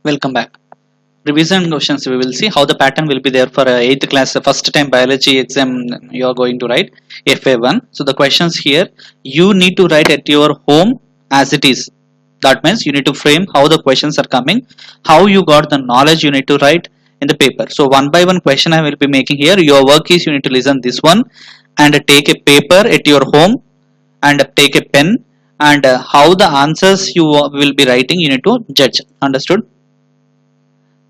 Welcome back. Revision questions, we will see how the pattern will be there for 8th class first time biology exam. You are going to write FA1. So the questions here you need to write at your home as it is. That means you need to frame how the questions are coming, how you got the knowledge you need to write in the paper. So one by one question I will be making here. Your work is you need to listen this one and take a paper at your home and take a pen, and how the answers you will be writing you need to judge. Understood?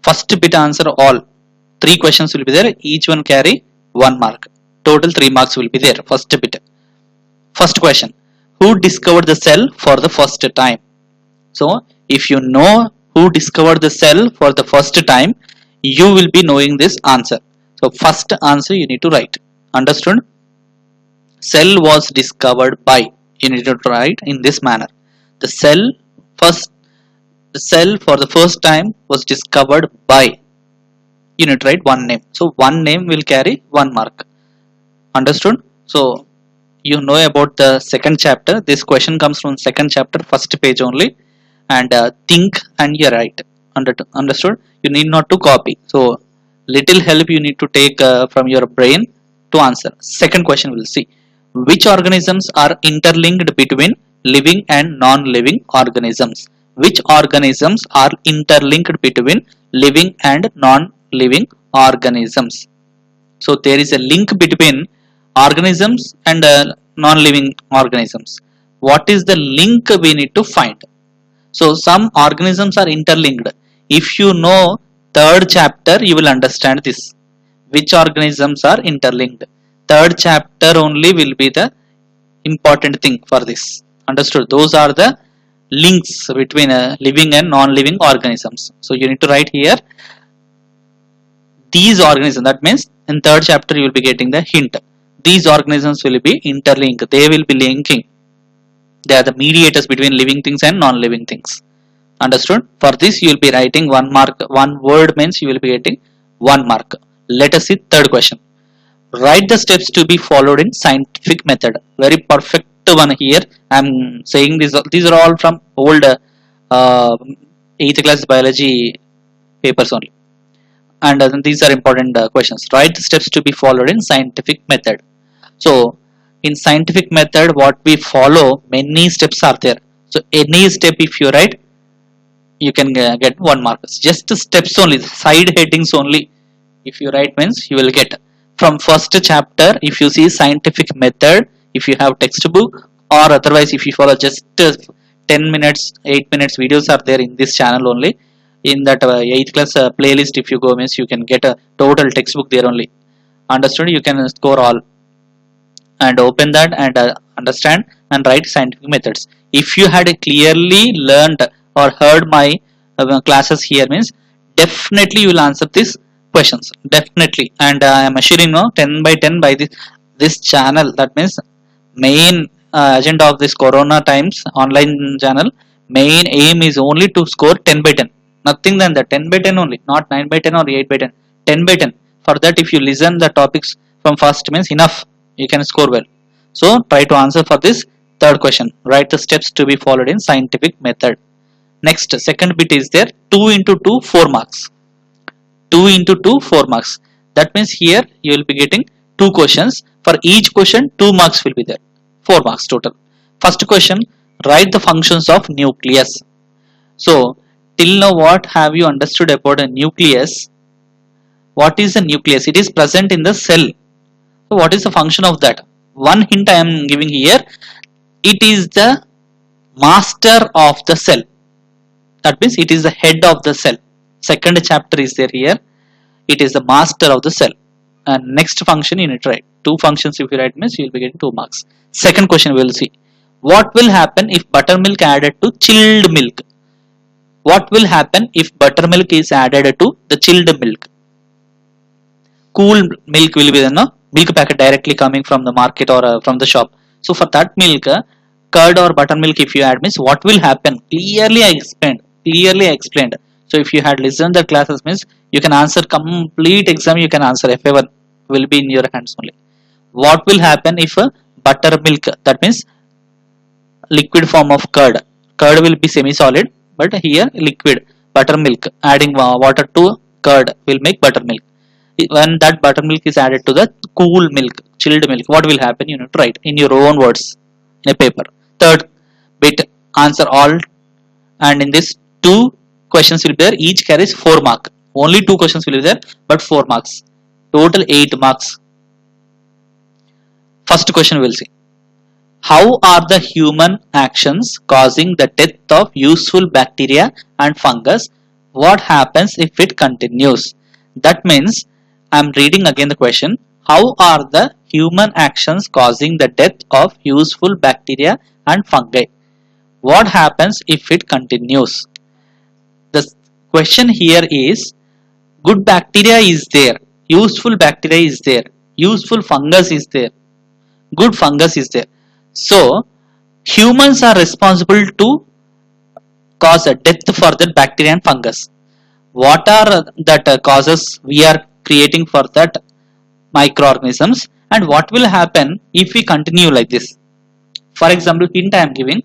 First bit answer all. Three questions will be there. Each one carry 1 mark. Total 3 marks will be there. First bit. First question. Who discovered the cell for the first time? So if you know who discovered the cell for the first time, you will be knowing this answer. So first answer you need to write. Understood? Cell was discovered by. You need to write in this manner. The cell for the first time was discovered by. You need to write one name. So one name will carry 1 mark. Understood? So you know about the second chapter. This question comes from second chapter, first page only. And think and you write. Understood? You need not to copy. So little help you need to take from your brain to answer. Second question we'll see. Which organisms are interlinked between living and non-living organisms? Which organisms are interlinked between living and non-living organisms? So there is a link between organisms and non-living organisms. What is the link we need to find? So some organisms are interlinked. If you know third chapter, you will understand this. Which organisms are interlinked? Third chapter only will be the important thing for this. Understood? Those are the links between living and non-living organisms. So you need to write here these organisms. That means in third chapter you will be getting the hint. These organisms will be interlinked. They will be linking. They are the mediators between living things and non-living things. Understood? For this you will be writing 1 mark. One word means you will be getting 1 mark. Let us see third question. Write the steps to be followed in scientific method. Very perfect one here. I am saying this. These are all from old 8th class biology papers only. And these are important questions. Write the steps to be followed in scientific method. So in scientific method, what we follow, many steps are there. So any step if you write, you can get 1 mark. Just steps only, side headings only. If you write means you will get. From first chapter, if you see scientific method, if you have textbook, or otherwise if you follow just 10 minutes, 8 minutes videos are there in this channel only. In that 8th class playlist, if you go means you can get a total textbook there only. Understood? You can score all and open that and understand and write scientific methods. If you had clearly learned or heard my classes here means definitely you will answer this questions, definitely. And I am assuring 10 by 10 by this channel. That means main agenda of this corona times online channel, main aim is only to score 10 by 10, nothing than that. 10 by 10 only, not 9 by 10 or 8 by 10. 10 by 10. For that if you listen the topics from first means enough, you can score well. So try to answer for this third question. Write the steps to be followed in scientific method. Next, second bit is there. 2 into 2 4 marks. 2 into 2 4 marks. That means here you will be getting 2 questions. For each question 2 marks will be there. 4 marks total. First question, write the functions of nucleus. So till now what have you understood about a nucleus? What is a nucleus? It is present in the cell. So what is the function of that? One hint I am giving here. It is the master of the cell. That means it is the head of the cell. Second chapter is there here. It is the master of the cell. And next function you need to write. 2 functions if you write means you will be getting 2 marks. Second question we will see. What will happen if buttermilk added to chilled milk? What will happen if buttermilk is added to the chilled milk? Cool milk will be the milk packet directly coming from the market or from the shop. So for that milk, curd or buttermilk if you add means what will happen? Clearly I explained. So if you had listened the classes means you can answer complete exam, you can answer FA1 will be in your hands only. What will happen if buttermilk, that means liquid form of curd will be semi solid, but here liquid. buttermilk. Adding water to curd will make buttermilk. When that buttermilk is added to the cool milk, chilled milk, what will happen? You need to write in your own words in a paper. Third bit, answer all, and in this two questions will be there, each carries 4 marks. Only 2 questions will be there, but 4 marks, total 8 marks. First question we'll see, how are the human actions causing the death of useful bacteria and fungus? What happens if it continues? That means I'm reading again the question, how are the human actions causing the death of useful bacteria and fungi? What happens if it continues? The question here is, good bacteria is there, useful bacteria is there, useful fungus is there, good fungus is there. So humans are responsible to cause a death for that bacteria and fungus. What are that causes we are creating for that microorganisms, and what will happen if we continue like this? For example, hint I am giving,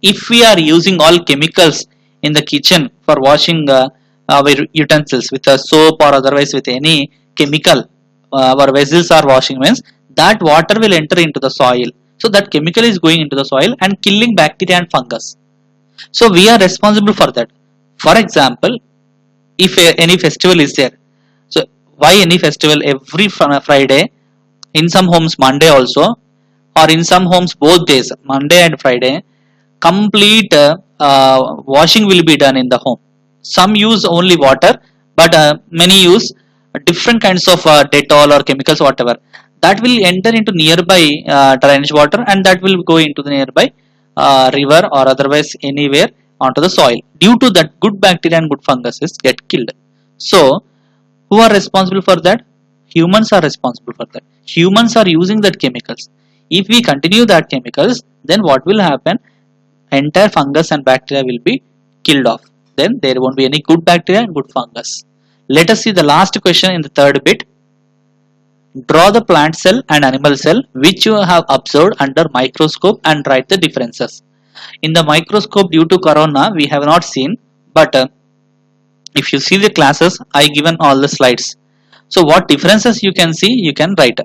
if we are using all chemicals in the kitchen for washing our utensils with a soap or otherwise with any chemical, our vessels are washing, means that water will enter into the soil. So that chemical is going into the soil and killing bacteria and fungus. So we are responsible for that. For example, if any festival is there, so why any festival? Every Friday, in some homes Monday also, or in some homes both days, Monday and Friday, complete washing will be done in the home. Some use only water, but many use different kinds of Dettol or chemicals, whatever. That will enter into nearby drainage water, and that will go into the nearby river or otherwise anywhere onto the soil. Due to that, good bacteria and good funguses get killed. So who are responsible for that? Humans are responsible for that. Humans are using that chemicals. If we continue that chemicals, then what will happen? Entire fungus and bacteria will be killed off. Then there won't be any good bacteria and good fungus. Let us see the last question in the third bit. Draw the plant cell and animal cell which you have observed under microscope and write the differences. In the microscope, due to corona, we have not seen, but if you see the classes, I given all the slides. So what differences you can see, you can write.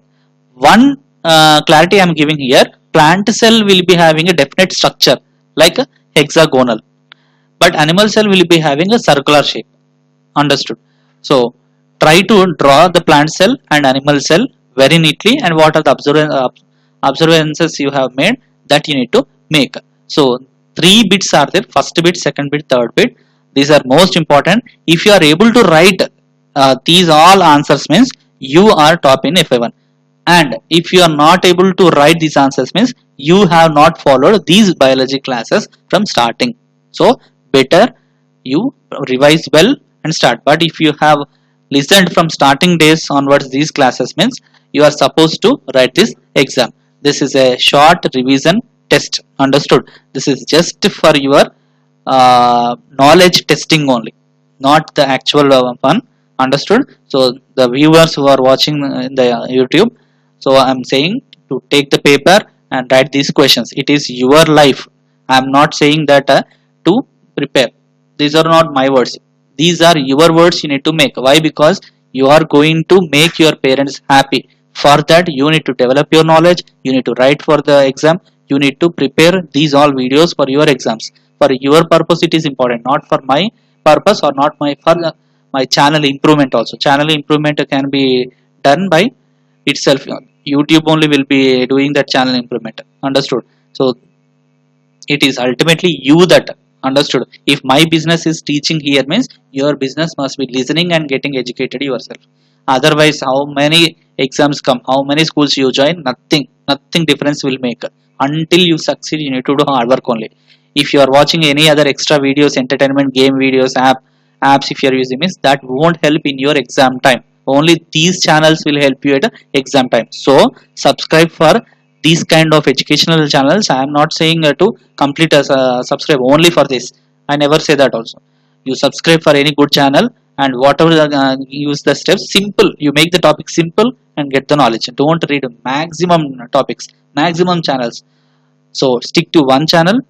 One clarity I am giving here, plant cell will be having a definite structure like a hexagonal, but animal cell will be having a circular shape. Understood? So try to draw the plant cell and animal cell very neatly, and what are the observances you have made, that you need to make. So 3 bits are there, first bit, second bit, third bit. These are most important. If you are able to write these all answers, means you are top in FY1. And if you are not able to write these answers, means you have not followed these biology classes from starting. So better you revise well and start. But if you have listened from starting days onwards these classes, means you are supposed to write this exam. This is a short revision test. Understood? This is just for your knowledge testing only, not the actual one. Understood? So the viewers who are watching in the YouTube, so I am saying to take the paper and write these questions. It is your life. I am not saying that to prepare. These are not my words. These are your words you need to make. Why? Because you are going to make your parents happy. For that, you need to develop your knowledge. You need to write for the exam. You need to prepare these all videos for your exams. For your purpose, it is important. Not for my purpose, or not for my channel improvement also. Channel improvement can be done by itself. YouTube only will be doing that channel improvement. Understood? So it is ultimately you that. Understood? If my business is teaching here, means your business must be listening and getting educated yourself. Otherwise, how many exams come, how many schools you join, nothing difference will make. Until you succeed, you need to do hard work only. If you are watching any other extra videos, entertainment, game videos, apps if you are using, means that won't help in your exam time. Only these channels will help you at exam time. So subscribe for these kind of educational channels. I am not saying to complete subscribe only for this. I never say that also. You subscribe for any good channel, and whatever use the steps simple. You make the topic simple and get the knowledge. Don't read maximum topics, maximum channels. So stick to one channel,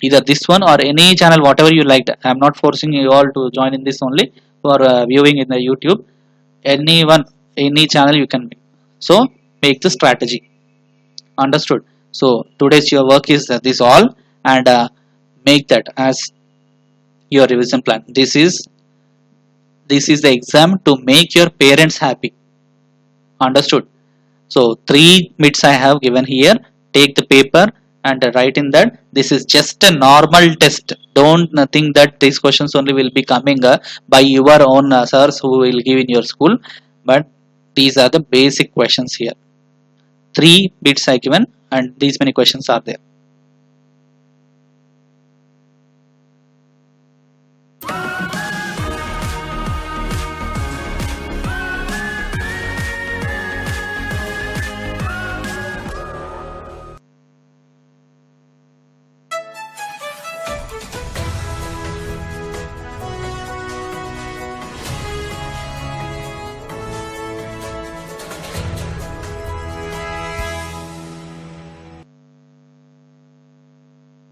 either this one or any channel, whatever you liked. I am not forcing you all to join in this only for viewing in the YouTube. Anyone, any channel you can make. So make the strategy. Understood? So today's your work is this all, and make that as your revision plan. This is the exam to make your parents happy. Understood? So three bits I have given here. Take the paper and write in that this is just a normal test. Don't think that these questions only will be coming by your own sirs who will give in your school, but these are the basic questions here. Three bits I given and these many questions are there.